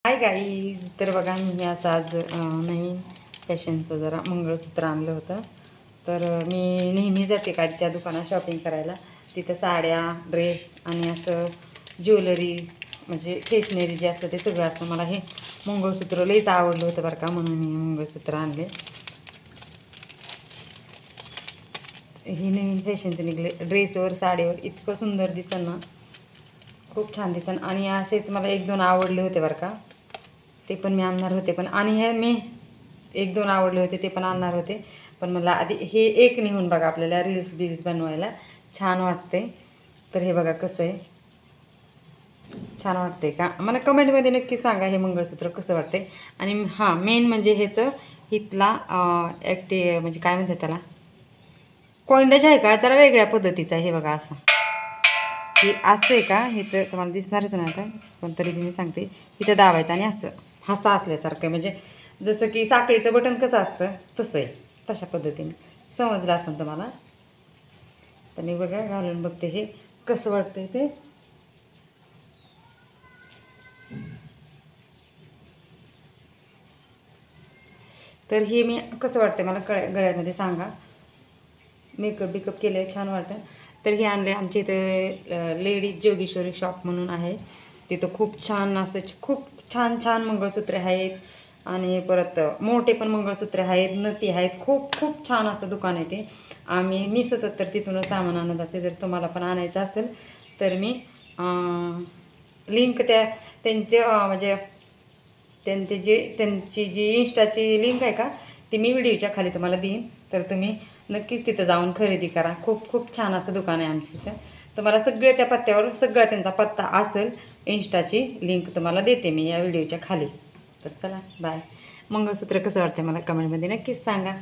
Hi guys, तर बघा मी असं आज नवीन फॅशनचं जरा मंगळसूत्र आणलं होतं. तर मी नेहमी जाते काच्या दुकानात शॉपिंग करायला. तिथं साड्या, ड्रेस आणि असं ज्वेलरी म्हणजे स्टेशनरी जे असतं ते सगळं असतं. मला हे मंगळसूत्र लईच आवडलं होतं बरं का, म्हणून मी मंगळसूत्र आणले. ही नवीन फॅशनचं निघले, ड्रेसवर साडीवर इतकं सुंदर दिसन ना, खूप छान दिसन. आणि असेच मला 1-2 आवडले होते बरं का, ते पण मी आणणार होते. पण आणि हे मी 1-2 आवडले होते ते पण आणणार होते. पण मला आधी हे एक निघून बघा, आपल्याला रील्स बनवायला छान वाटते. तर हे बघा कसं आहे, छान वाटते का? मला कमेंटमध्ये नक्की सांगा हे मंगळसूत्र कसं वाटते. आणि हां, मेन म्हणजे ह्याचं इथला म्हणजे काय म्हणतात त्याला, कोंड्याच्या आहे का, जरा वेगळ्या पद्धतीचा. हे बघा असं, हे असं आहे का, हे तर तुम्हाला दिसणारच नाही आता, पण तरी मी सांगते. इथं दाबायचं आणि असं फासा असल्यासारखं, म्हणजे जसं की साखळीचं बटन कसं असतं तसं आहे, तशा पद्धतीने समजलं असं तुम्हाला. तर मी बघा घालून बघते हे कसं वाटतंय ते. तर हे मी कसं वाटतं मला गळ्यामध्ये सांगा. मेकअप केलं छान वाटतं. तर हे आणले आमच्या इथे लेडीज जोगेश्वरी शॉप म्हणून आहे. तिथं खूप छान असं खूप छान मंगळसूत्रे आहेत. आणि परत मोठे पण मंगळसूत्रे आहेत, नती आहेत. खूप खूप छान असं दुकान आहे ते. मी सतत तर तिथूनच सामान आणत असते. जर तुम्हाला पण आणायचं असेल तर मी लिंक त्यांचे म्हणजे त्यांची जी इंस्टाची लिंक आहे का, ती मी व्हिडिओच्या खाली तुम्हाला देईन. तर तुम्ही नक्कीच तिथं जाऊन खरेदी करा. खूप खूप छान असं दुकान आहे आमच्या इथं. तुम्हाला सगळे त्या पत्त्यावर सगळा त्यांचा पत्ता असेल. इंस्टाची लिंक तुम्हाला देते मी या व्हिडिओच्या खाली. तर चला बाय. मंगळसूत्र कसं वाटतं मला कमेंटमध्ये नक्कीच सांगा.